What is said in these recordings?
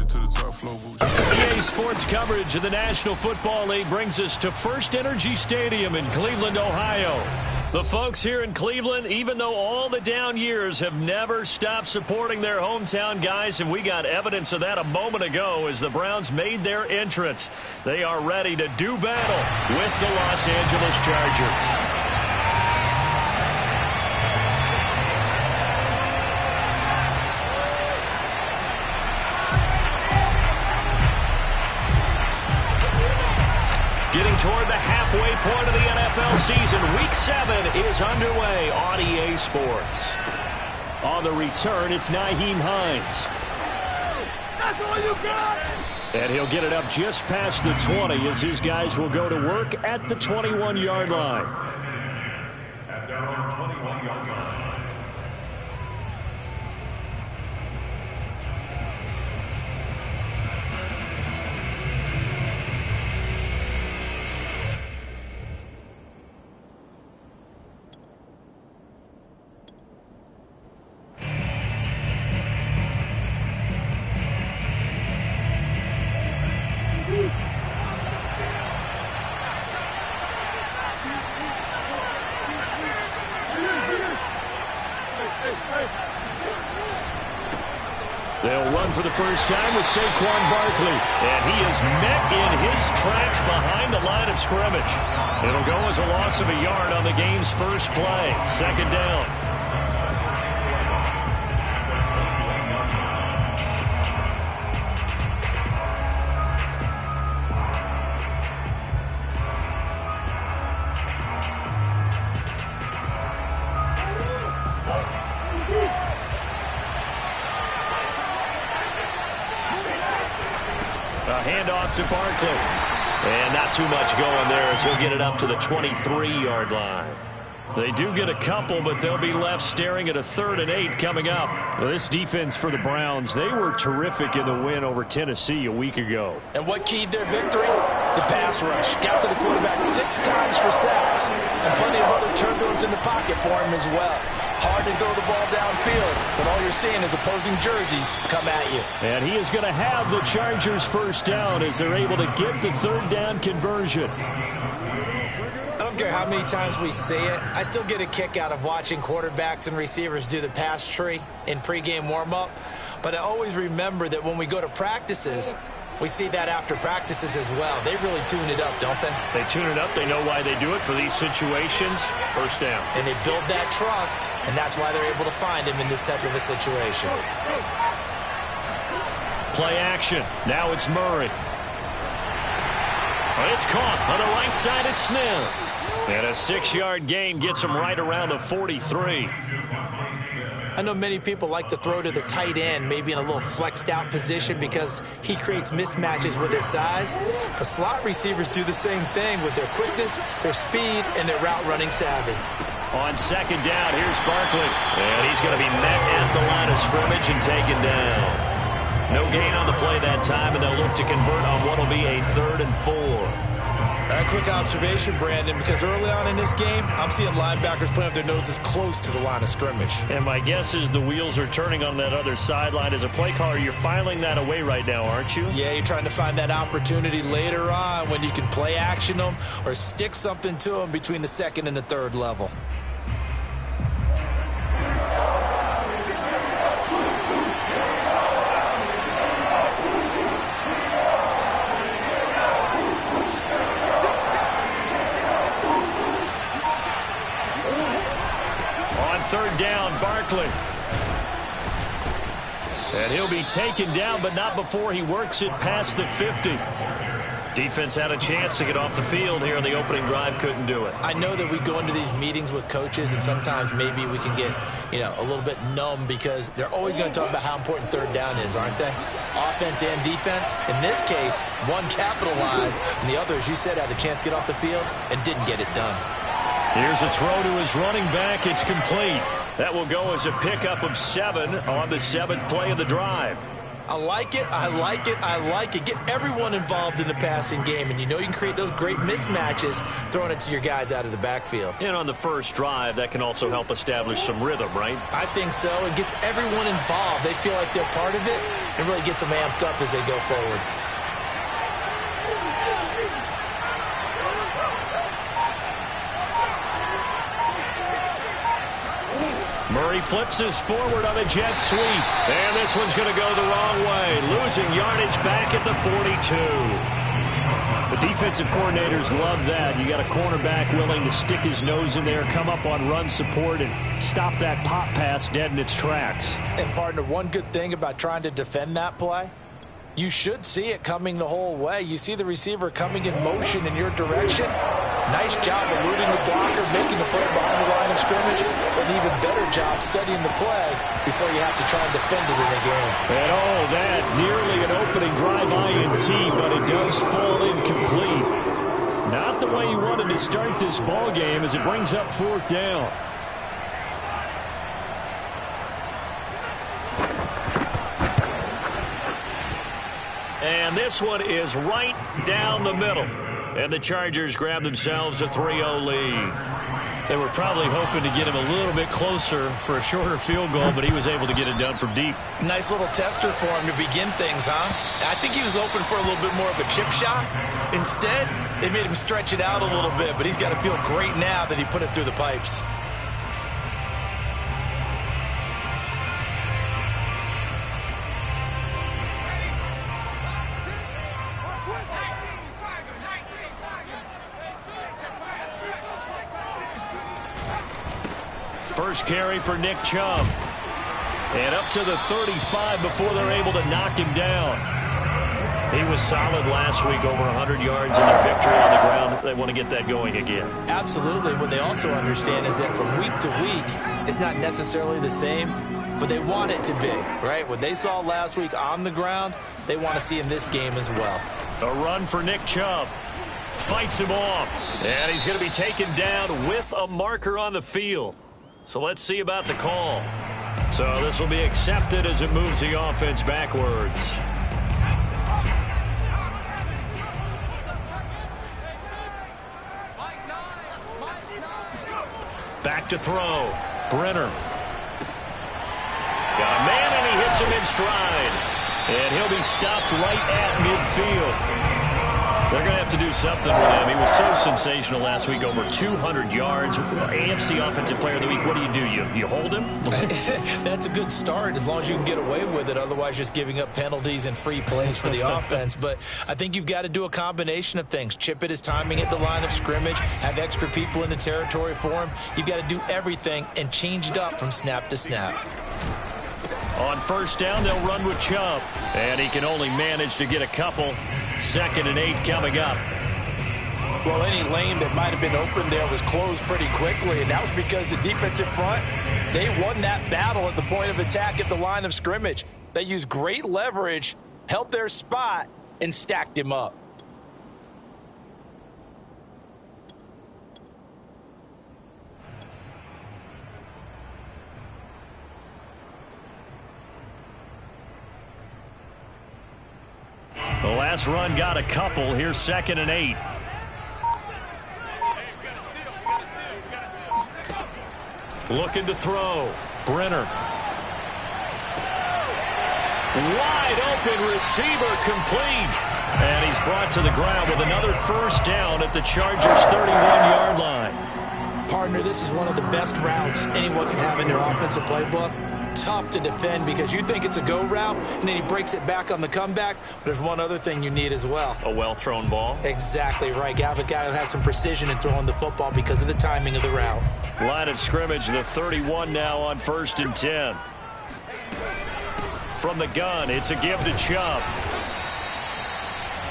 it to the top floor. EA Sports coverage of the National Football League brings us to First Energy Stadium in Cleveland, Ohio. The folks here in Cleveland, even though all the down years, have never stopped supporting their hometown guys, and we got evidence of that a moment ago as the Browns made their entrance. They are ready to do battle with the Los Angeles Chargers. Getting toward the halfway point of the NFL season, Week 7 is underway on EA Sports. On the return, it's Nyheim Hines. That's all you got! And he'll get it up just past the 20 as his guys will go to work at the 21-yard line. At their own 21-yard line. They'll run for the first time with Saquon Barkley. And he is met in his tracks behind the line of scrimmage. It'll go as a loss of a yard on the game's first play. Second down. Handoff to Barkley. And not too much going there as he'll get it up to the 23-yard line. They do get a couple, but they'll be left staring at a 3rd and 8 coming up. Well, this defense for the Browns, they were terrific in the win over Tennessee a week ago. And what keyed their victory? The pass rush. Got to the quarterback 6 times for sacks. And plenty of other turbulence in the pocket for him as well. Hard to throw the ball downfield, but all you're seeing is opposing jerseys come at you. And he is going to have the Chargers first down as they're able to get the 3rd down conversion. I don't care how many times we see it. I still get a kick out of watching quarterbacks and receivers do the pass tree in pregame warm-up. But I always remember that when we go to practices, we see that after practices as well. They really tune it up, don't they? They tune it up. They know why they do it for these situations. First down. And they build that trust, and that's why they're able to find him in this type of a situation. Play action. Now it's Murray. It's caught on the right side at Smith. And a 6-yard gain gets him right around the 43. I know many people like to throw to the tight end, maybe in a little flexed out position because he creates mismatches with his size. But slot receivers do the same thing with their quickness, their speed, and their route running savvy. On second down, here's Barkley. And he's going to be met at the line of scrimmage and taken down. No gain on the play that time, and they'll look to convert on what will be a 3rd and 4. A quick observation, Brandon, because early on in this game, I'm seeing linebackers putting up their noses close to the line of scrimmage. And my guess is the wheels are turning on that other sideline. As a play caller, you're filing that away right now, aren't you? Yeah, you're trying to find that opportunity later on when you can play action them or stick something to them between the 2nd and the 3rd level. Third down, Barkley. And he'll be taken down, but not before he works it past the 50. Defense had a chance to get off the field here on the opening drive, couldn't do it. I know that we go into these meetings with coaches, and sometimes maybe we can get, a little bit numb because they're always going to talk about how important 3rd down is, aren't they? Offense and defense. In this case, one capitalized, and the other, as you said, had a chance to get off the field and didn't get it done. Here's a throw to his running back. It's complete. That will go as a pickup of 7 on the 7th play of the drive. I like it, I like it, I like it. Get everyone involved in the passing game, and you know you can create those great mismatches throwing it to your guys out of the backfield. And on the first drive, that can also help establish some rhythm, right? I think so. It gets everyone involved. They feel like they're part of it and really gets them amped up as they go forward. Murray flips his forward on a jet sweep. And this one's going to go the wrong way. Losing yardage back at the 42. The defensive coordinators love that. You got a cornerback willing to stick his nose in there, come up on run support, and stop that pop pass dead in its tracks. And, partner, one good thing about trying to defend that play, you should see it coming the whole way. You see the receiver coming in motion in your direction. Nice job eluding the blocker, making the play behind the line of scrimmage. An even better job studying the play before you have to try and defend it in a game. And all that, nearly an opening drive INT, but it does fall incomplete. Not the way you wanted to start this ball game as it brings up 4th down. And this one is right down the middle. And the Chargers grab themselves a 3-0 lead. They were probably hoping to get him a little bit closer for a shorter field goal, but he was able to get it done from deep. Nice little tester for him to begin things, huh? I think he was hoping for a little bit more of a chip shot. Instead, they made him stretch it out a little bit, but he's got to feel great now that he put it through the pipes. First carry for Nick Chubb. And up to the 35 before they're able to knock him down. He was solid last week, over 100 yards in their victory on the ground. They want to get that going again. Absolutely. What they also understand is that from week to week, it's not necessarily the same, but they want it to be, right? What they saw last week on the ground, they want to see in this game as well. A run for Nick Chubb. Fights him off. And he's going to be taken down with a marker on the field. So let's see about the call. So this will be accepted as it moves the offense backwards. Back to throw. Brenner. Got a man, and he hits him in stride. And he'll be stopped right at midfield. They're going to have to do something with him. He was so sensational last week, over 200 yards. AFC Offensive Player of the Week, what do? You hold him? That's a good start as long as you can get away with it. Otherwise, just giving up penalties and free plays for the offense. But I think you've got to do a combination of things. Chip it his timing at the line of scrimmage, have extra people in the territory for him. You've got to do everything and change it up from snap to snap. On first down, they'll run with Chubb. And he can only manage to get a couple. 2nd and 8 coming up. Well, any lane that might have been open there was closed pretty quickly, and that was because the defensive front, they won that battle at the point of attack at the line of scrimmage. They used great leverage, held their spot, and stacked him up. The last run got a couple. Here's 2nd and 8. Looking to throw. Brenner. Wide open receiver complete. And he's brought to the ground with another first down at the Chargers' 31-yard line. Partner, this is one of the best routes anyone can have in their offensive playbook. Tough to defend because you think it's a go route, and then he breaks it back on the comeback. But there's one other thing you need as well. A well-thrown ball. Exactly right. You have a guy who has some precision in throwing the football because of the timing of the route. Line of scrimmage, the 31 now on 1st and 10. From the gun, it's a give to Chubb.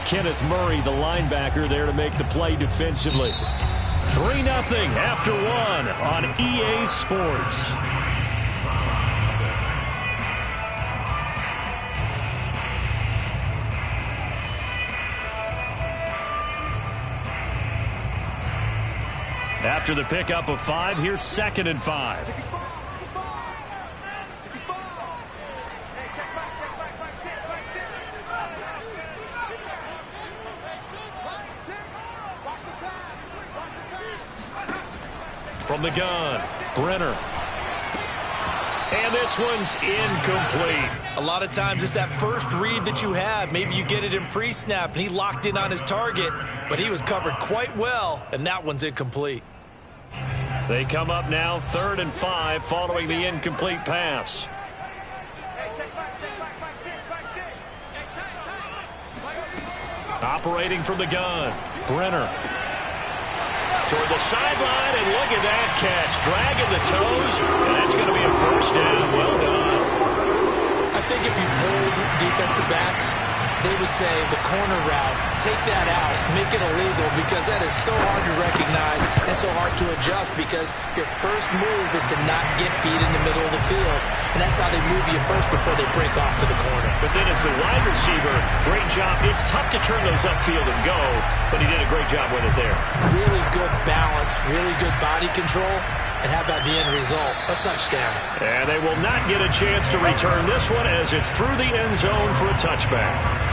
Kenneth Murray, the linebacker, there to make the play defensively. 3-0 after 1 on EA Sports. After the pickup of 5, here's 2nd and 5. From the gun, Brenner. And this one's incomplete. A lot of times it's that first read that you have. Maybe you get it in pre-snap, and he locked in on his target, but he was covered quite well, and that one's incomplete. They come up now 3rd and 5 following the incomplete pass. Operating from the gun, Brenner. Toward the sideline, and look at that catch. Dragging the toes, and that's going to be a first down. Well done. I think if you pulled defensive backs, they would say the corner route, take that out, make it illegal, because that is so hard to recognize and so hard to adjust, because your first move is to not get beat in the middle of the field, and that's how they move you first before they break off to the corner. But then as the wide receiver, great job. It's tough to turn those upfield and go, but he did a great job with it there. Really good balance, really good body control. And how about the end result? A touchdown. And they will not get a chance to return this one as it's through the end zone for a touchback.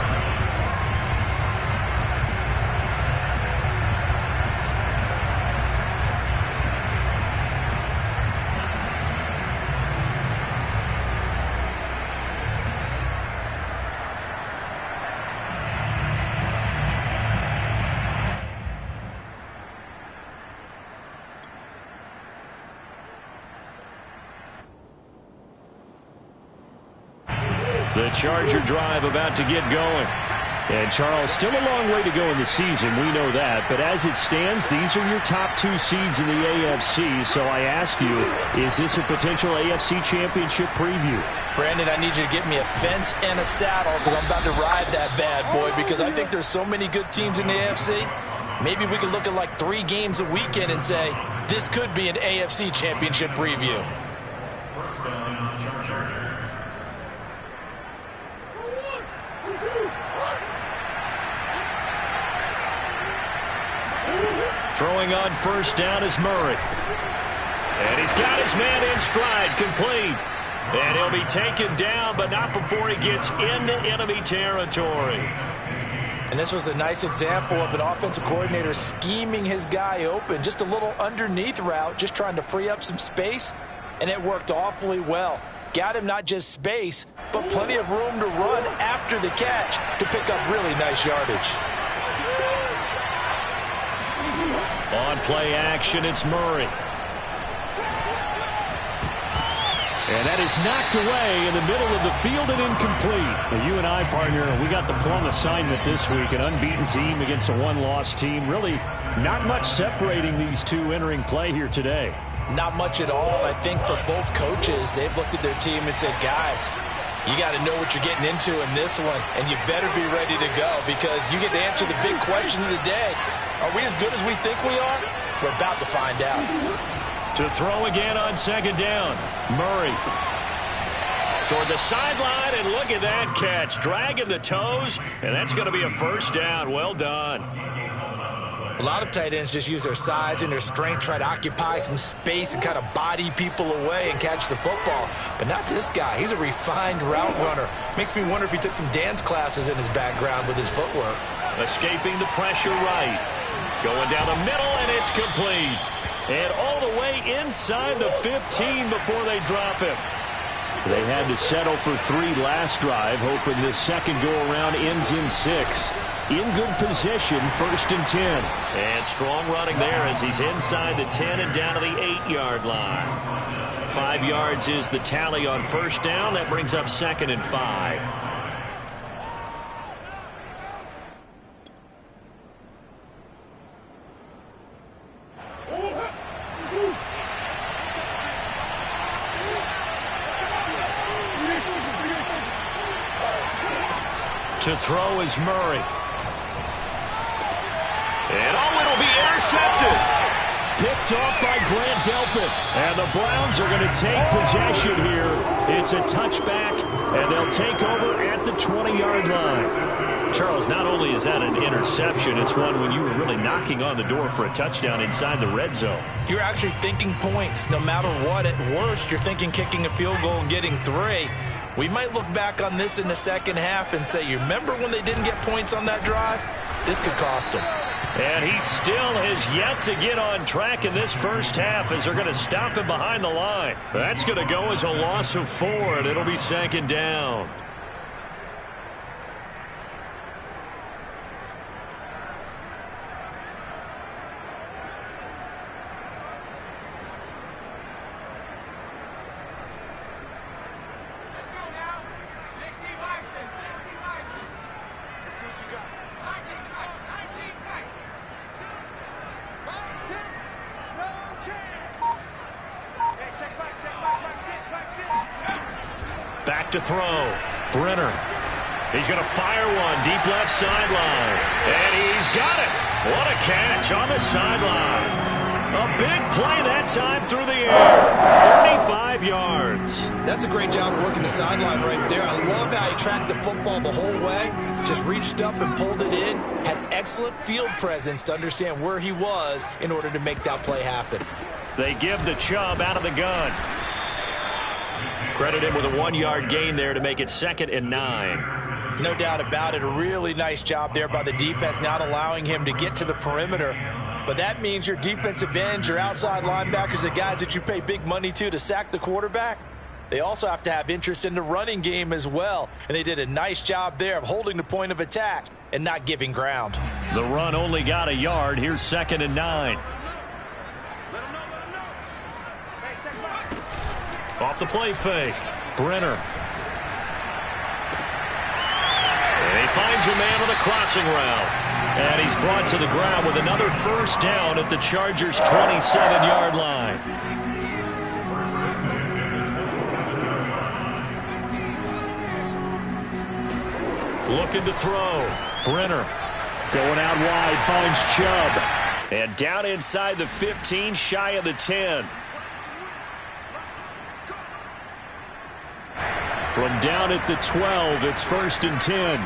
The Charger drive about to get going. And, Charles, still a long way to go in the season. We know that. But as it stands, these are your top 2 seeds in the AFC. So I ask you, is this a potential AFC championship preview? Brandon, I need you to get me a fence and a saddle, because I'm about to ride that bad boy, because I think there's so many good teams in the AFC. Maybe we could look at like 3 games a weekend and say, this could be an AFC championship preview. First down, Chargers. Throwing on first down is Murray. And he's got his man in stride, complete. And he'll be taken down, but not before he gets into enemy territory. And this was a nice example of an offensive coordinator scheming his guy open. Just a little underneath route, just trying to free up some space. And it worked awfully well. Got him not just space, but plenty of room to run after the catch to pick up really nice yardage. On play action, it's Murray. And that is knocked away in the middle of the field and incomplete. Well, you and I, partner, we got the plum assignment this week. An unbeaten team against a one-loss team. Really not much separating these two entering play here today. Not much at all. I think for both coaches, they've looked at their team and said, guys, you got to know what you're getting into in this one, and you better be ready to go, because you get to answer the big question of the day. Are we as good as we think we are? We're about to find out. To throw again on second down, Murray. Toward the sideline, and look at that catch. Dragging the toes, and that's going to be a first down. Well done. A lot of tight ends just use their size and their strength, try to occupy some space and kind of body people away and catch the football. But not this guy. He's a refined route runner. Makes me wonder if he took some dance classes in his background with his footwork. Escaping the pressure right. Going down the middle, and it's complete. And all the way inside the 15 before they drop him. They had to settle for 3 last drive, hoping this second go-around ends in 6. In good position, 1st and 10. And strong running there as he's inside the 10 and down to the 8-yard line. 5 yards is the tally on first down. That brings up 2nd and 5. To throw is Murray. And it'll be intercepted. Picked off by Grant Delpit. And the Browns are going to take possession here. It's a touchback, and they'll take over at the 20-yard line. Charles, not only is that an interception, it's one when you were really knocking on the door for a touchdown inside the red zone. You're actually thinking points. No matter what, at worst, you're thinking kicking a field goal and getting 3. We might look back on this in the second half and say, you remember when they didn't get points on that drive? This could cost them. And he still has yet to get on track in this first half as they're going to stop him behind the line. That's going to go as a loss of 4, and it'll be second down. Back to throw. Brenner. He's going to fire one deep left sideline. And he's got it. What a catch on the sideline. A big play that time through the air. 35 yards. That's a great job of working the sideline right there. I love how he tracked the football the whole way. Just reached up and pulled it in. Had excellent field presence to understand where he was in order to make that play happen. They give the Chubb out of the gun. Credit him with a 1-yard gain there to make it 2nd and 9. No doubt about it. A really nice job there by the defense, not allowing him to get to the perimeter. But that means your defensive ends, your outside linebackers, the guys that you pay big money to sack the quarterback, they also have to have interest in the running game as well. And they did a nice job there of holding the point of attack and not giving ground. The run only got a yard. Here's 2nd and 9. Off the play fake. Brenner. And he finds a man on the crossing route. And he's brought to the ground with another first down at the Chargers' 27-yard line. Looking to throw. Brenner going out wide, finds Chubb. And down inside the 15, shy of the 10. From down at the 12, it's 1st and 10.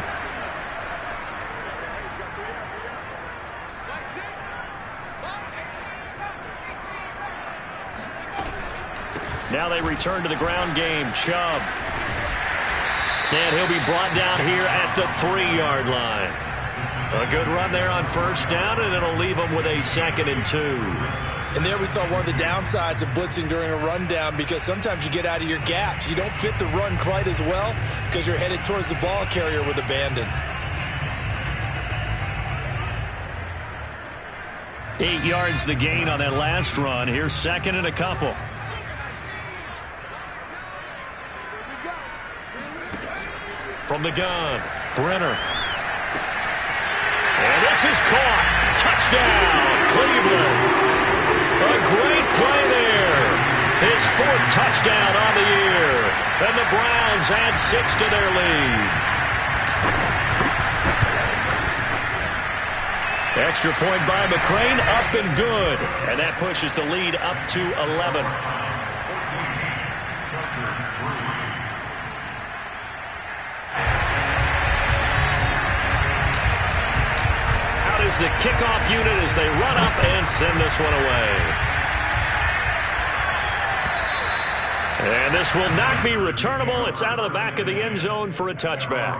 Now they return to the ground game. Chubb. And he'll be brought down here at the 3-yard line. A good run there on first down, and it'll leave them with a 2nd and 2. And there we saw one of the downsides of blitzing during a rundown, because sometimes you get out of your gaps. You don't fit the run quite as well because you're headed towards the ball carrier with abandon. 8 yards the gain on that last run. Here's 2nd and a couple. From the gun, Brenner. And this is caught. Touchdown, Cleveland. A great play there. His 4th touchdown on the year. And the Browns add 6 to their lead. Extra point by McCrane, up and good. And that pushes the lead up to 11. Is the kickoff unit as they run up and send this one away. And this will not be returnable. It's out of the back of the end zone for a touchback.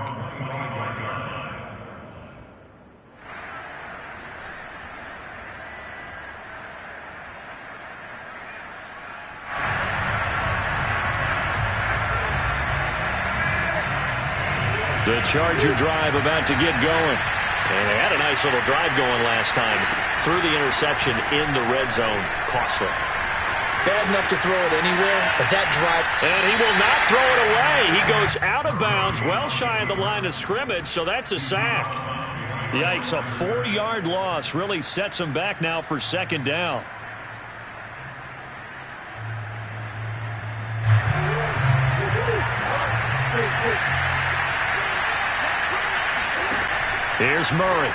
The Charger drive about to get going. And they had a nice little drive going last time. Threw the interception in the red zone. Costly. Bad enough to throw it anywhere, but that drive. And he will not throw it away. He goes out of bounds, well shy of the line of scrimmage, so that's a sack. Yikes, a 4-yard loss really sets him back now for 2nd down. Here's Murray.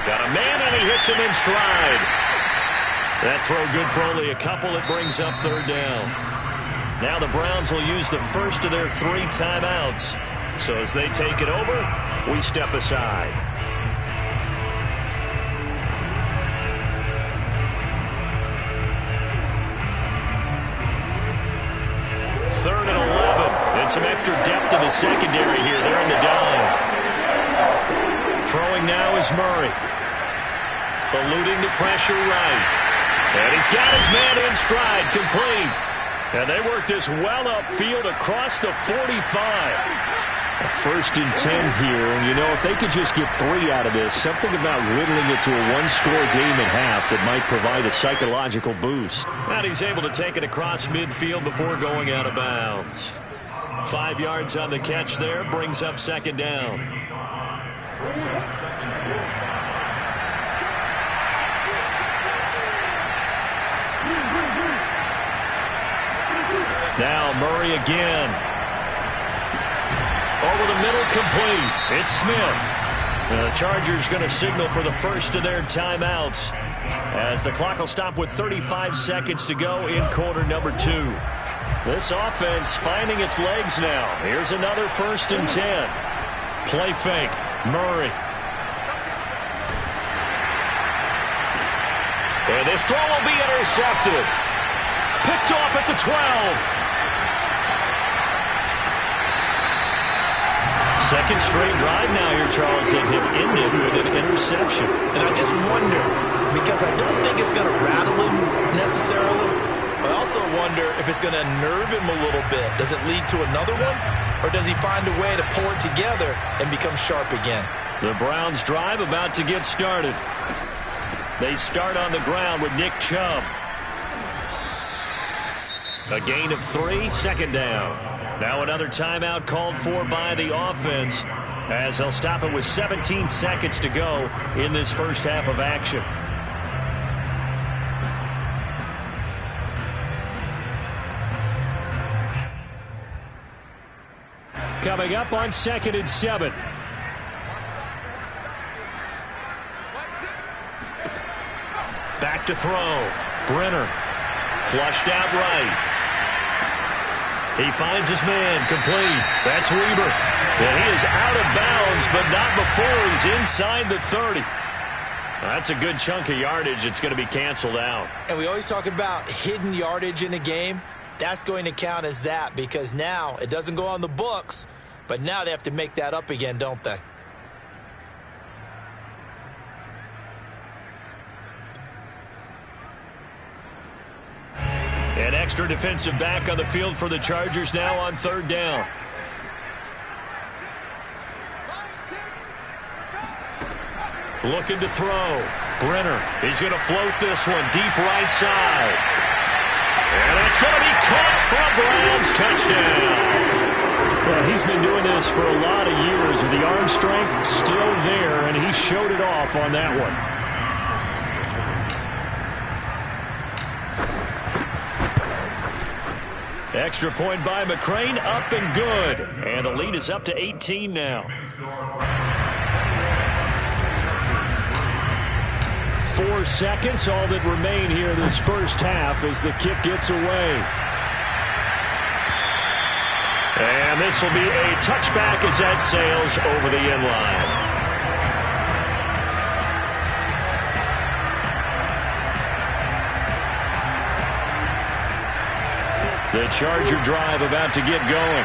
Got a man, and he hits him in stride. That throw good for only a couple. It brings up 3rd down. Now the Browns will use the first of their 3 timeouts. So as they take it over, we step aside. Third and 11. And some extra depth in the secondary here. They're in the dime. Throwing now is Murray. Eluding the pressure right. And he's got his man in stride, complete. And they work this well upfield across the 45. A 1st and 10 here, and you know, if they could just get 3 out of this, something about whittling it to a one-score game at half that might provide a psychological boost. And he's able to take it across midfield before going out of bounds. 5 yards on the catch there, brings up 2nd down. Now Murray again. Over the middle, complete. It's Smith. The Chargers going to signal for the first of their timeouts as the clock will stop with 35 seconds to go in quarter number 2. This offense finding its legs now. Here's another 1st and 10. Play fake. Murray. And this throw will be intercepted. Picked off at the 12. Second straight drive now here, Charles, that have ended with an interception. And I just wonder, because I don't think it's going to rattle him necessarily, but I also wonder if it's going to nerve him a little bit. Does it lead to another one? Or does he find a way to pull it together and become sharp again? The Browns drive about to get started. They start on the ground with Nick Chubb. A gain of 3, 2nd down. Now another timeout called for by the offense as they'll stop it with 17 seconds to go in this first half of action. Coming up on 2nd and 7. Back to throw. Brenner. Flushed out right. He finds his man, complete. That's Weber. And he is out of bounds, but not before he's inside the 30. That's a good chunk of yardage. It's going to be canceled out. And we always talk about hidden yardage in a game. That's going to count as that because now it doesn't go on the books, but now they have to make that up again, don't they? An extra defensive back on the field for the Chargers now on 3rd down. Looking to throw. Brenner. He's going to float this one deep right side. And it's going to be caught for a Browns touchdown. Well, he's been doing this for a lot of years, and the arm strength still there, and he showed it off on that one. Extra point by McCrane, up and good. And the lead is up to 18 now. 4 seconds, all that remain here this first half as the kick gets away. And this will be a touchback as that sails over the end line. The Charger drive about to get going.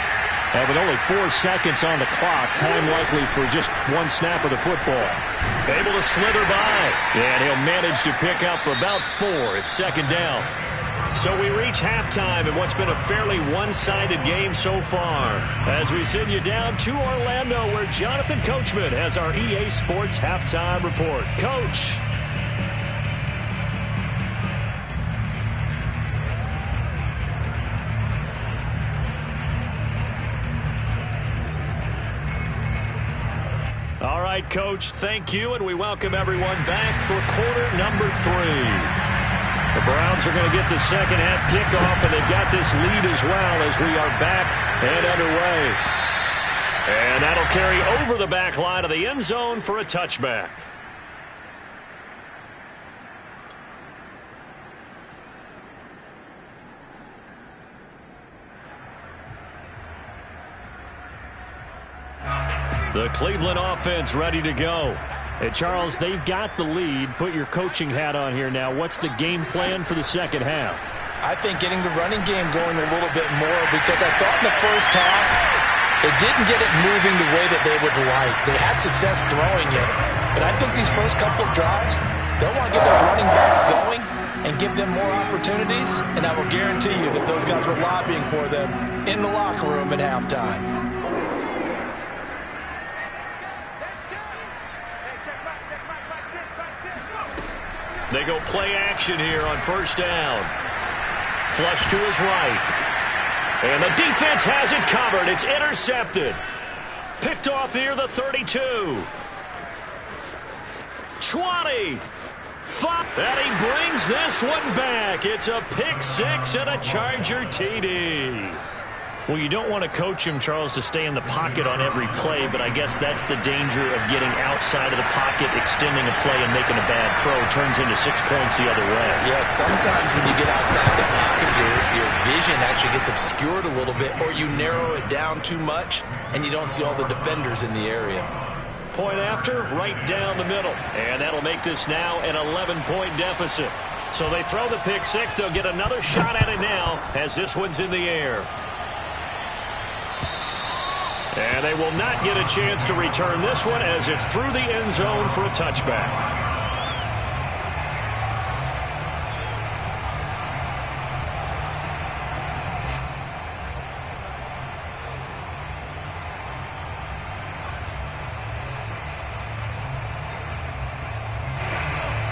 With only 4 seconds on the clock, time likely for just one snap of the football. Able to slither by, and he'll manage to pick up about 4. It's 2nd down. So we reach halftime in what's been a fairly one-sided game so far. As we send you down to Orlando, where Jonathan Coachman has our EA Sports halftime report. Coach. All right, Coach, thank you, and we welcome everyone back for quarter number 3. The Browns are going to get the second half kickoff, and they've got this lead as well as we are back and underway. And that'll carry over the back line of the end zone for a touchback. The Cleveland offense ready to go. Hey, Charles, they've got the lead. Put your coaching hat on here now. What's the game plan for the second half? I think getting the running game going a little bit more because I thought in the first half they didn't get it moving the way that they would like. They had success throwing it, but I think these first couple of drives, They'll want to get those running backs going and give them more opportunities, and I will guarantee you that those guys were lobbying for them in the locker room at halftime. They go play action here on first down. Flush to his right. And the defense has it covered. It's intercepted. Picked off near the 32. 20. 5. And he brings this one back. It's a pick six and a Charger TD. Well, you don't want to coach him, Charles, to stay in the pocket on every play, but I guess that's the danger of getting outside of the pocket, extending a play, and making a bad throw. Turns into 6 points the other way. Yeah, sometimes when you get outside the pocket, your vision actually gets obscured a little bit, or you narrow it down too much, and you don't see all the defenders in the area. Point after, right down the middle. And that'll make this now an 11-point deficit. So they throw the pick six. They'll get another shot at it now as this one's in the air. And they will not get a chance to return this one as it's through the end zone for a touchback.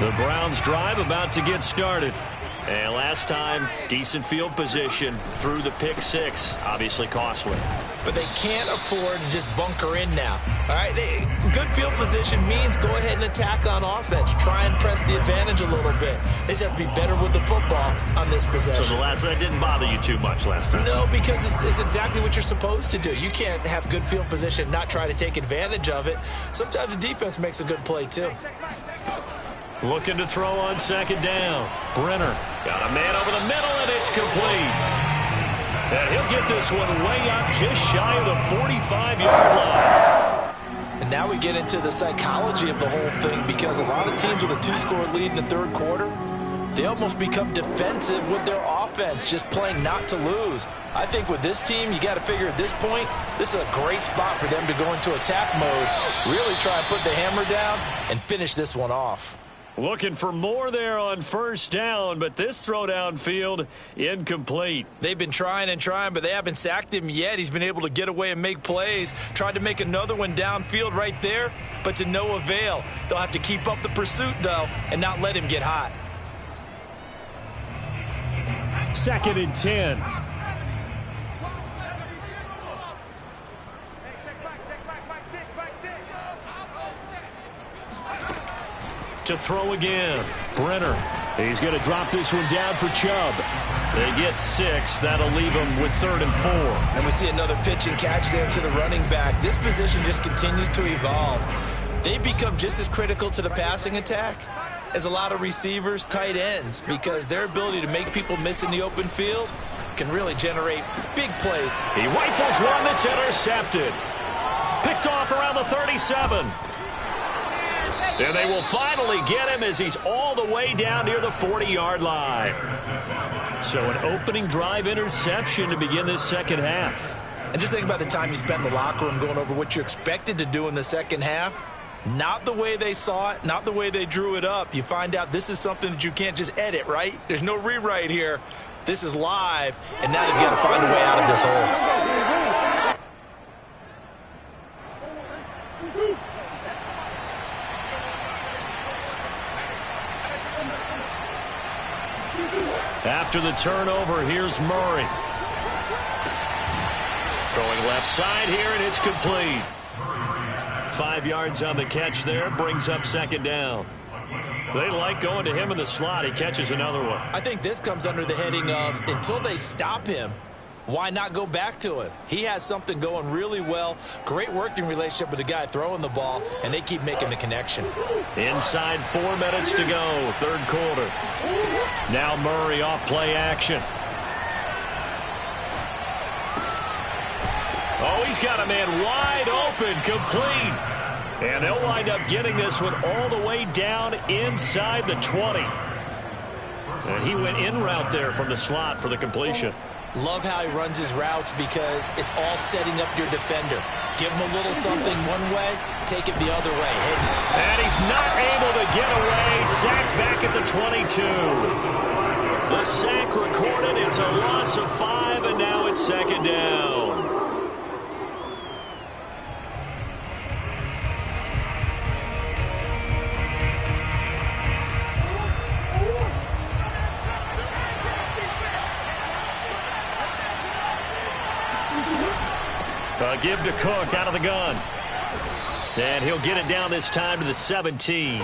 The Browns drive about to get started. And last time, decent field position through the pick six. Obviously costly. But they can't afford to just bunker in now. All right, good field position means go ahead and attack on offense. Try and press the advantage a little bit. They just have to be better with the football on this possession. So the last one didn't bother you too much last time? No, because it's exactly what you're supposed to do. You can't have good field position and not try to take advantage of it. Sometimes the defense makes a good play, too. Looking to throw on second down. Brenner got a man over the middle, and it's complete. And he'll get this one way up just shy of the 45-yard line. And now we get into the psychology of the whole thing, because a lot of teams with a 2-score lead in the third quarter, they almost become defensive with their offense, just playing not to lose. I think with this team, you got to figure at this point, this is a great spot for them to go into attack mode, really try and put the hammer down and finish this one off. Looking for more there on first down, but this throw downfield incomplete. They've been trying and trying, but they haven't sacked him yet. He's been able to get away and make plays. Tried to make another one downfield right there, but to no avail. They'll have to keep up the pursuit, though, and not let him get hot. 2nd and 10. To throw again. Brenner. He's going to drop this one down for Chubb. They get 6. That'll leave them with 3rd and 4. And we see another pitch and catch there to the running back. This position just continues to evolve. They become just as critical to the passing attack as a lot of receivers, tight ends, because their ability to make people miss in the open field can really generate big plays. He rifles one that's intercepted. Picked off around the 37. And they will finally get him as he's all the way down near the 40-yard line. So an opening drive interception to begin this second half. And just think about the time you spent in the locker room going over what you expected to do in the second half. Not the way they saw it, not the way they drew it up. You find out this is something that you can't just edit, right? There's no rewrite here. This is live, and now they've got to find a way out of this hole. After the turnover, here's Murray. Throwing left side here, and it's complete. 5 yards on the catch there, brings up second down. They like going to him in the slot. He catches another one. I think this comes under the heading of, until they stop him, why not go back to him? He has something going really well. Great working relationship with the guy throwing the ball, and they keep making the connection. Inside 4 minutes to go, third quarter. Now Murray off play action. Oh, he's got a man wide open, complete. And they'll wind up getting this one all the way down inside the 20. And he went in route there from the slot for the completion. Love how he runs his routes because it's all setting up your defender. Give him a little something one way, take it the other way. And he's not able to get away. Sacked back at the 22. The sack recorded. It's a loss of 5, and now it's second down. A give to Cook out of the gun. And he'll get it down this time to the 17.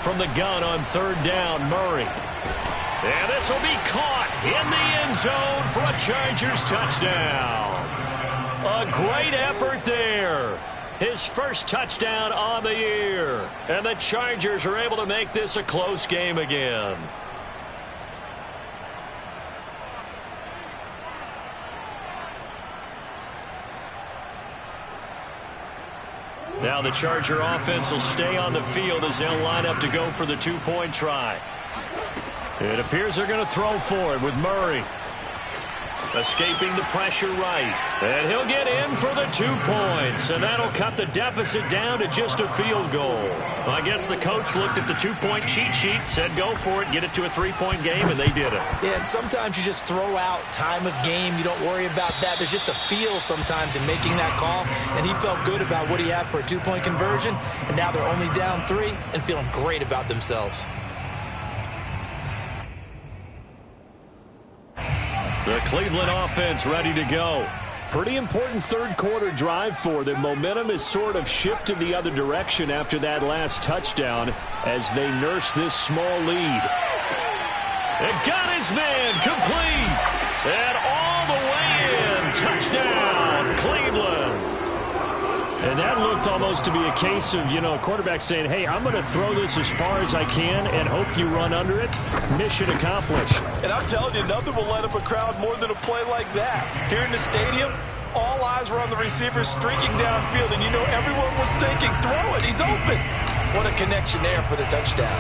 From the gun on third down, Murray. And this will be caught in the end zone for a Chargers touchdown. A great effort there. His first touchdown on the year. And the Chargers are able to make this a close game again. Now the Charger offense will stay on the field as they'll line up to go for the two-point try. It appears they're going to throw for it with Murray. Escaping the pressure right. And he'll get in for the 2 points. And that'll cut the deficit down to just a field goal. I guess the coach looked at the 2-point cheat sheet, said go for it, get it to a 3-point game, and they did it. Yeah, and sometimes you just throw out time of game. You don't worry about that. There's just a feel sometimes in making that call. And he felt good about what he had for a 2-point conversion. And now they're only down 3 and feeling great about themselves. The Cleveland offense ready to go. Pretty important third-quarter drive for them. Momentum has sort of shifted the other direction after that last touchdown as they nurse this small lead. And got his man complete. And all the way in. Touchdown, Cleveland. And that looked almost to be a case of, a quarterback saying, hey, I'm going to throw this as far as I can and hope you run under it. Mission accomplished. And I'm telling you, nothing will light up a crowd more than a play like that. Here in the stadium, all eyes were on the receiver streaking downfield, and everyone was thinking, throw it, he's open. What a connection there for the touchdown.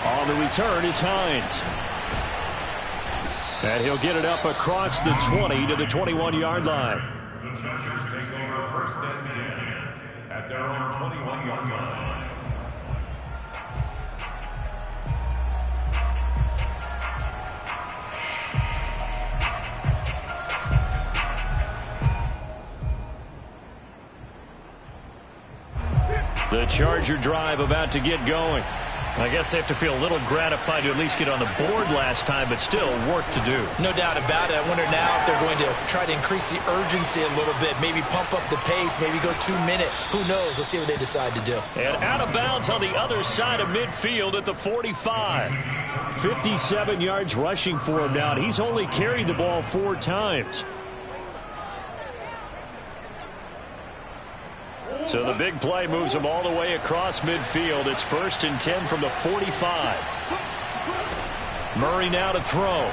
On the return is Hines. And he'll get it up across the 20 to the 21-yard line. The Chargers take over first and 10 at their own 21-yard line. The Charger drive about to get going. I guess they have to feel a little gratified to at least get on the board last time, but still work to do. No doubt about it. I wonder now if they're going to try to increase the urgency a little bit, maybe pump up the pace, maybe go 2-minute. Who knows? Let's see what they decide to do. And out of bounds on the other side of midfield at the 45. 57 yards rushing for him now, and he's only carried the ball 4 times. So the big play moves him all the way across midfield. It's 1st and 10 from the 45. Murray now to throw.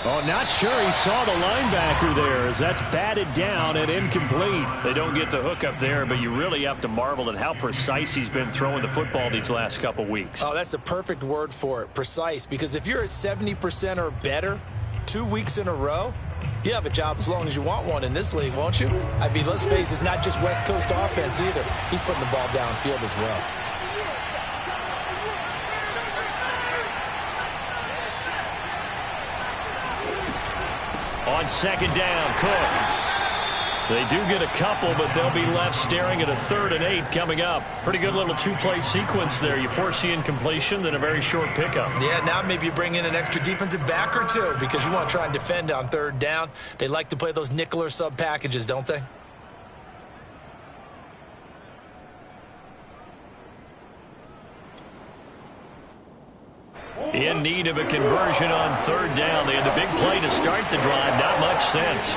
Oh, not sure he saw the linebacker there as that's batted down and incomplete. They don't get the hook up there, but you really have to marvel at how precise he's been throwing the football these last couple weeks. Oh, that's the perfect word for it, precise, because if you're at 70% or better 2 weeks in a row, you have a job as long as you want one in this league, won't you? I mean, let's face it, it's not just West Coast offense either. He's putting the ball downfield as well. On second down, Cook. They do get a couple, but they'll be left staring at a 3rd and 8 coming up. Pretty good little 2-play sequence there. You force the incompletion, then a very short pickup. Yeah, now maybe you bring in an extra defensive back or 2 because you want to try and defend on 3rd down. They like to play those nickel or sub packages, don't they? In need of a conversion on 3rd down. They had the big play to start the drive. Not much sense.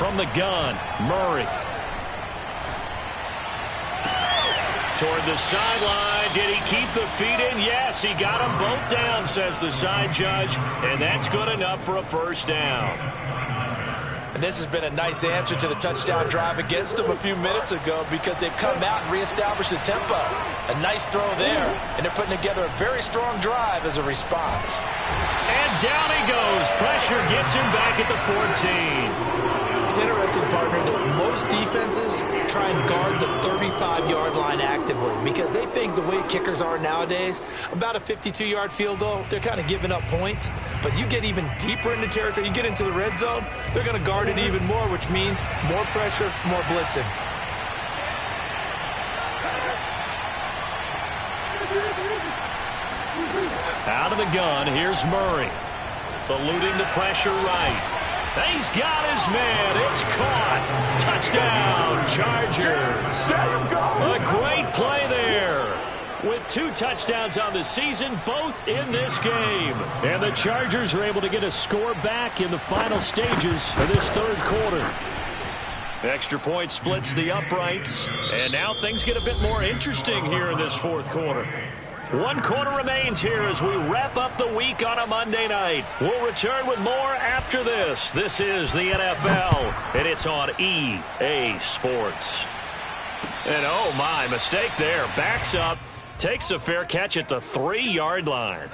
From the gun, Murray. Toward the sideline. Did he keep the feet in? Yes, he got them both down, says the side judge. And that's good enough for a first down. And this has been a nice answer to the touchdown drive against them a few minutes ago because they've come out and reestablished the tempo. A nice throw there, and they're putting together a very strong drive as a response. And down he goes. Pressure gets him back at the 14. It's interesting, partner, that most defenses try and guard the 35-yard line actively because they think the way kickers are nowadays, about a 52-yard field goal, they're kind of giving up points. But you get even deeper into territory, you get into the red zone, they're going to guard it even more, which means more pressure, more blitzing. Out of the gun, here's Murray. Eluding the pressure right. He's got his man. It's caught. Touchdown, Chargers. A great play there. With 2 touchdowns on the season, both in this game. And the Chargers are able to get a score back in the final stages of this third quarter. Extra point splits the uprights. And now things get a bit more interesting here in this fourth quarter. 1 quarter remains here as we wrap up the week on a Monday night. We'll return with more after this. This is the NFL, and it's on EA Sports. And oh my, mistake there. Backs up, takes a fair catch at the 3-yard line.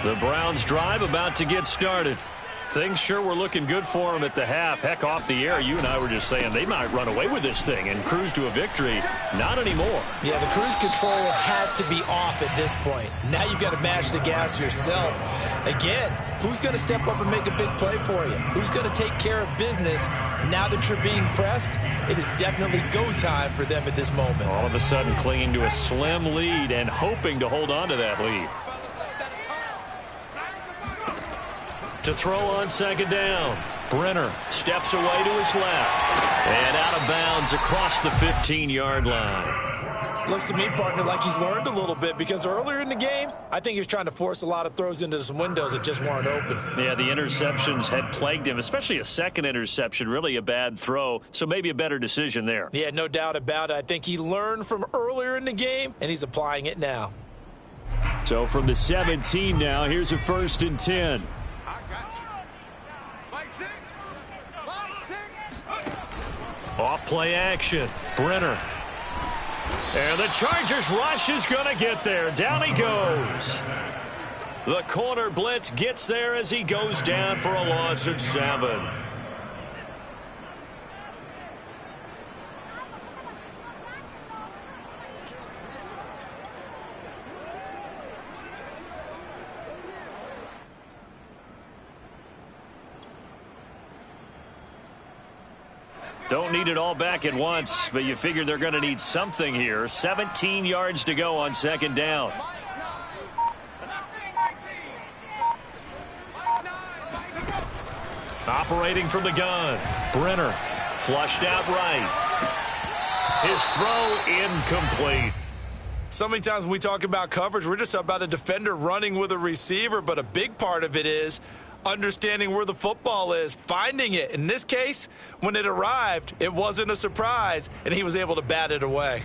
The Browns drive about to get started. Things sure were looking good for them at the half. Heck, off the air, you and I were just saying they might run away with this thing and cruise to a victory. Not anymore. Yeah, the cruise control has to be off at this point. Now you've got to match the gas yourself. Again, who's going to step up and make a big play for you? Who's going to take care of business now that you're being pressed? It is definitely go time for them at this moment. All of a sudden clinging to a slim lead and hoping to hold on to that lead. To throw on second down. Brenner steps away to his left. And out of bounds across the 15-yard line. Looks to me, partner, like he's learned a little bit because earlier in the game, I think he was trying to force a lot of throws into some windows that just weren't open. Yeah, the interceptions had plagued him, especially a second interception, really a bad throw, so maybe a better decision there. Yeah, no doubt about it. I think he learned from earlier in the game, and he's applying it now. So from the 17 now, here's a 1st and 10. Off play action. Brenner. And the Chargers rush is going to get there. Down he goes. The corner blitz gets there as he goes down for a loss of 7. Don't need it all back at once, but you figure they're going to need something here. 17 yards to go on second down. Operating from the gun. Brenner flushed out right. His throw incomplete. So many times when we talk about coverage, we're just about a defender running with a receiver, but a big part of it is understanding where the football is, finding it. In this case, when it arrived, it wasn't a surprise, and he was able to bat it away.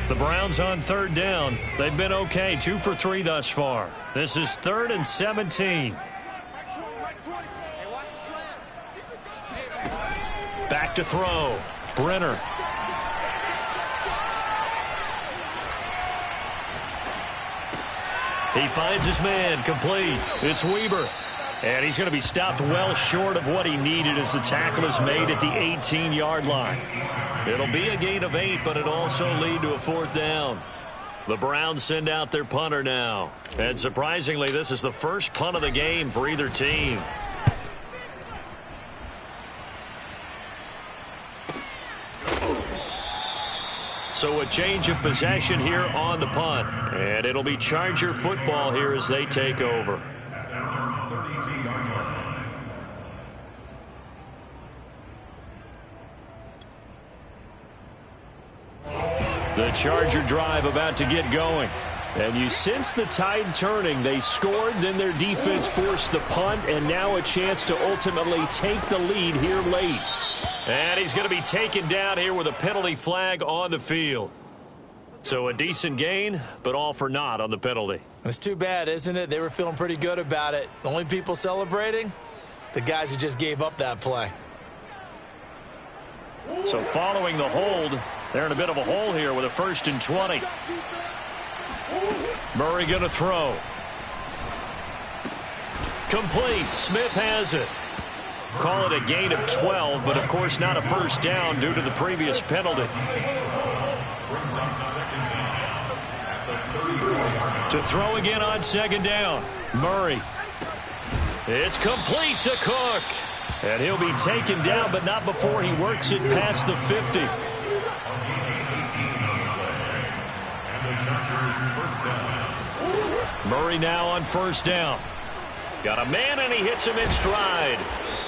The Browns on third down. They've been okay, 2 for 3 thus far. This is 3rd and 17. Back to throw. Brenner. He finds his man, complete. It's Weber. And he's going to be stopped well short of what he needed as the tackle is made at the 18-yard line. It'll be a gain of 8, but it'll also lead to a 4th down. The Browns send out their punter now. And surprisingly, this is the first punt of the game for either team. So a change of possession here on the punt. And it'll be Charger football here as they take over. The Charger drive about to get going. And you sense the tide turning. They scored, then their defense forced the punt, and now a chance to ultimately take the lead here late. And he's going to be taken down here with a penalty flag on the field. So a decent gain, but all for naught on the penalty. It's too bad, isn't it? They were feeling pretty good about it. The only people celebrating, the guys who just gave up that play. So following the hold, they're in a bit of a hole here with a 1st and 20. Murray going to throw. Complete. Smith has it. Call it a gain of 12, but of course not a first down due to the previous penalty. To throw again on 2nd down. Murray. It's complete to Cook. And he'll be taken down, but not before he works it past the 50. Murray now on 1st down. Got a man, and he hits him in stride.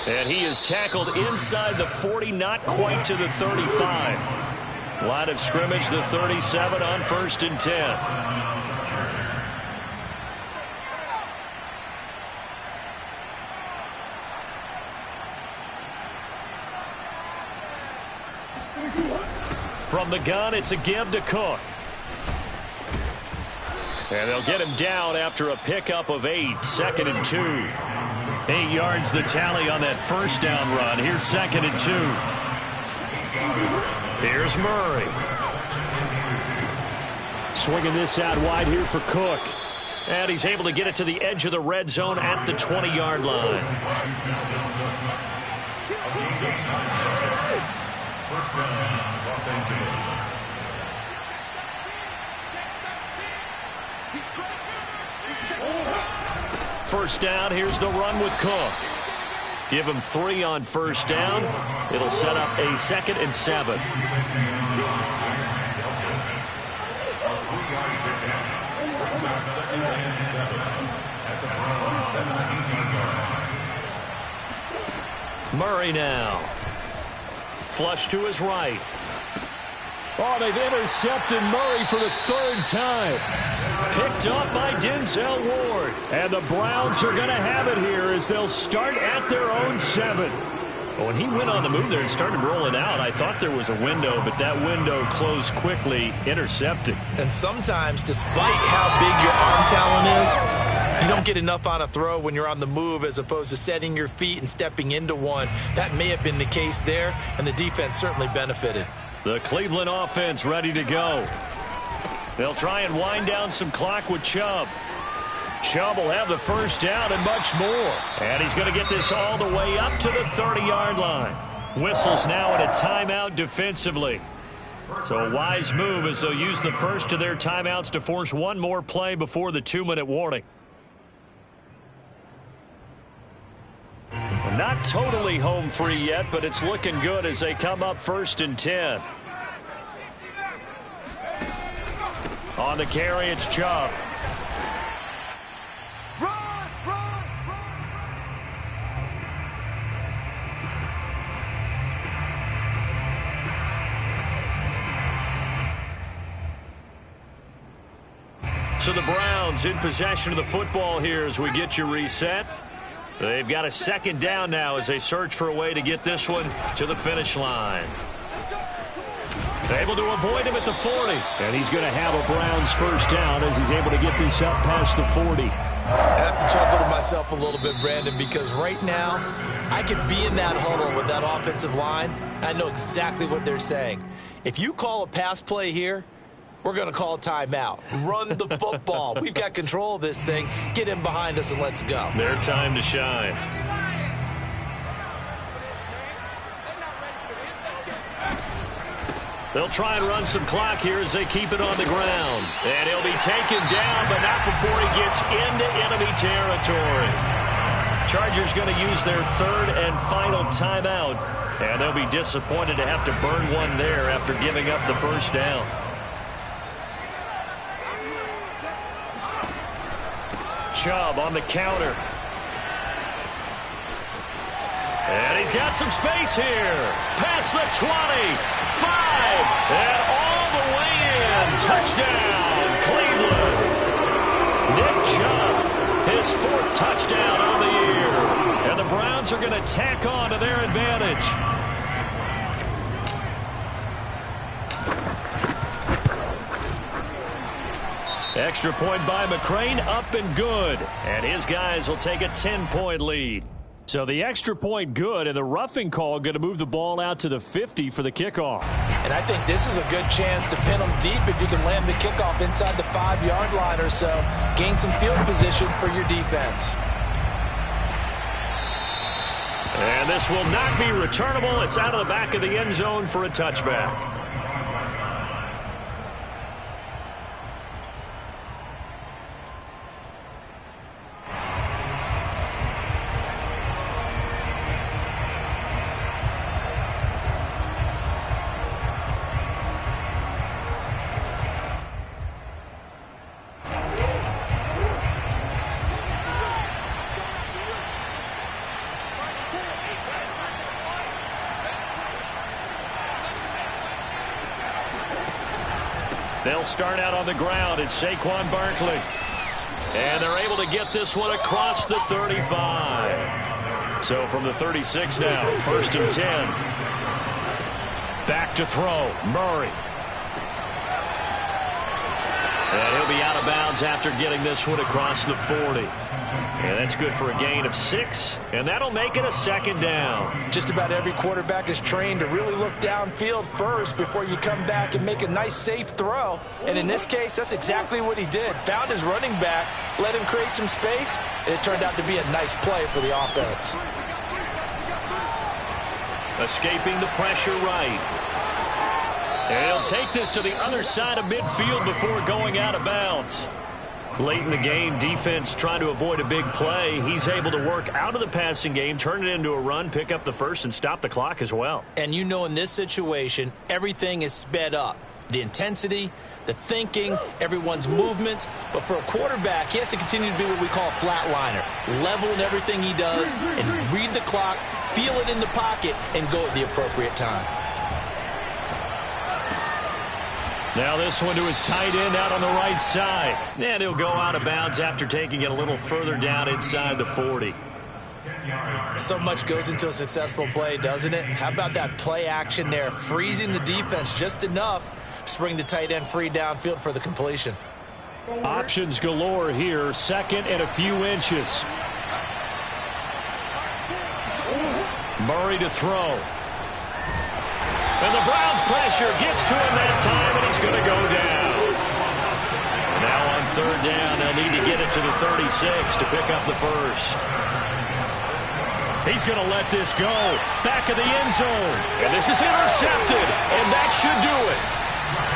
And he is tackled inside the 40, not quite to the 35. Line of scrimmage, the 37 on 1st and 10. From the gun, it's a give to Cook. And they'll get him down after a pickup of 8, 2nd and 2. 8 yards the tally on that 1st down run. Here's 2nd and 2. Here's Murray. Swinging this out wide here for Cook. And he's able to get it to the edge of the red zone at the 20-yard line. First down, Los Angeles. First down, here's the run with Cook. Give him 3 on 1st down. It'll set up a 2nd and 7. Murray now. Flush to his right. Oh, they've intercepted Murray for the 3rd time. Picked up by Denzel Ward. And the Browns are going to have it here as they'll start at their own 7. When he went on the move there and started rolling out, I thought there was a window, but that window closed quickly, intercepted. And sometimes, despite how big your arm talent is, you don't get enough on a throw when you're on the move as opposed to setting your feet and stepping into one. That may have been the case there, and the defense certainly benefited. The Cleveland offense ready to go. They'll try and wind down some clock with Chubb. Chubb will have the 1st down and much more. And he's going to get this all the way up to the 30-yard line. Whistles now at a timeout defensively. So a wise move as they'll use the first of their timeouts to force one more play before the 2-minute warning. Not totally home free yet, but it's looking good as they come up 1st and 10. On the carry, it's Chubb. So the Browns in possession of the football here as we get you reset. They've got a 2nd down now as they search for a way to get this one to the finish line. Able to avoid him at the 40. And he's going to have a Browns 1st down as he's able to get this up past the 40. I have to chuckle to myself a little bit, Brandon, because right now I could be in that huddle with that offensive line. I know exactly what they're saying. If you call a pass play here, we're going to call a timeout. Run the football. We've got control of this thing. Get in behind us and let's go. Their time to shine. They'll try and run some clock here as they keep it on the ground. And he'll be taken down, but not before he gets into enemy territory. Chargers going to use their 3rd and final timeout. And they'll be disappointed to have to burn one there after giving up the 1st down. Chubb on the counter. And he's got some space here. Past the 20. 5. And all the way touchdown, Cleveland. Nick Chubb, his 4th touchdown on the year. And the Browns are going to tack on to their advantage. Extra point by McCrane, up and good. And his guys will take a 10-point lead. So the extra point good, and the roughing call going to move the ball out to the 50 for the kickoff. And I think this is a good chance to pin them deep if you can land the kickoff inside the 5-yard line or so. Gain some field position for your defense. And this will not be returnable. It's out of the back of the end zone for a touchback. They'll start out on the ground. It's Saquon Barkley. And they're able to get this one across the 35. So from the 36 now, 1st and 10. Back to throw, Murray. And he'll be out of bounds after getting this one across the 40. And that's good for a gain of 6, and that'll make it a 2nd down. Just about every quarterback is trained to really look downfield first before you come back and make a nice, safe throw. And in this case, that's exactly what he did. Found his running back, let him create some space, and it turned out to be a nice play for the offense. Escaping the pressure right. And he'll take this to the other side of midfield before going out of bounds. Late in the game, defense trying to avoid a big play. He's able to work out of the passing game, turn it into a run, pick up the first, and stop the clock as well. And you know in this situation, everything is sped up. The intensity, the thinking, everyone's movement. But for a quarterback, he has to continue to be what we call a flatliner. Level in everything he does and read the clock, feel it in the pocket, and go at the appropriate time. Now this one to his tight end out on the right side. And he'll go out of bounds after taking it a little further down inside the 40. So much goes into a successful play, doesn't it? How about that play action there, freezing the defense just enough to bring the tight end free downfield for the completion. Options galore here, 2nd and a few inches. Murray to throw. And the Browns pressure gets to him that time, and he's going to go down. Now on 3rd down, they'll need to get it to the 36 to pick up the first. He's going to let this go. Back of the end zone. And this is intercepted, and that should do it.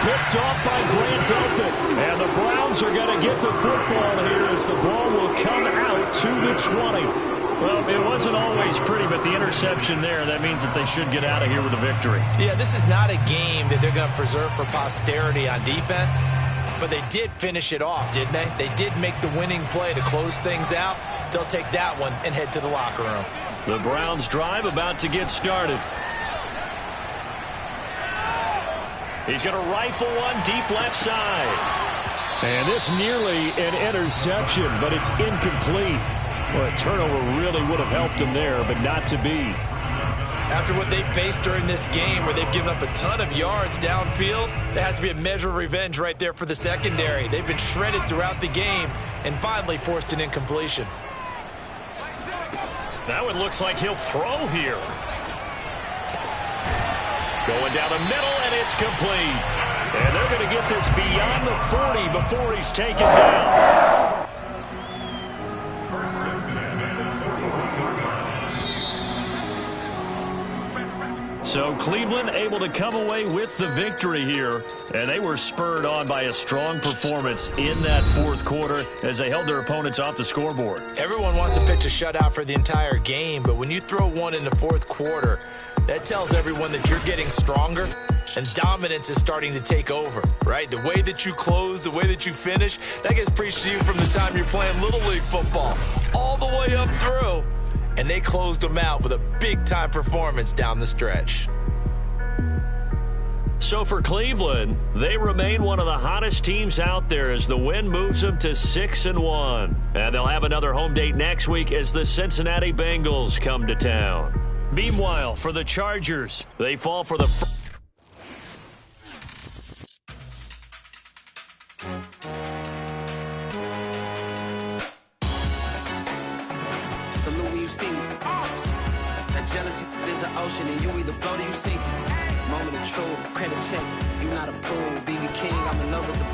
Picked off by Grant Delpit. And the Browns are going to get the football here as the ball will come out to the 20. Well, it wasn't always pretty, but the interception there, that means that they should get out of here with a victory. Yeah, this is not a game that they're going to preserve for posterity on defense, but they did finish it off, didn't they? They did make the winning play to close things out. They'll take that one and head to the locker room. The Browns drive about to get started. He's going to rifle one deep left side. And this nearly an interception, but it's incomplete. Well, a turnover really would have helped them there, but not to be. After what they faced during this game where they've given up a ton of yards downfield, there has to be a measure of revenge right there for the secondary. They've been shredded throughout the game and finally forced an incompletion. That one looks like he'll throw here. Going down the middle, and it's complete. And they're going to get this beyond the 40 before he's taken down. So Cleveland able to come away with the victory here, and they were spurred on by a strong performance in that 4th quarter as they held their opponents off the scoreboard. Everyone wants to pitch a shutout for the entire game, but when you throw one in the 4th quarter, that tells everyone that you're getting stronger and dominance is starting to take over, right? The way that you close, the way that you finish, that gets preached to you from the time you're playing Little League football all the way up through. And they closed them out with a big-time performance down the stretch. So for Cleveland, they remain one of the hottest teams out there as the win moves them to 6-1. And they'll have another home date next week as the Cincinnati Bengals come to town. Meanwhile, for the Chargers, they fall for the Salute when you see me. That jealousy is an ocean, and you either float or you sink. Moment of truth, credit check. You not a fool, BB King. I'm in love with the blue.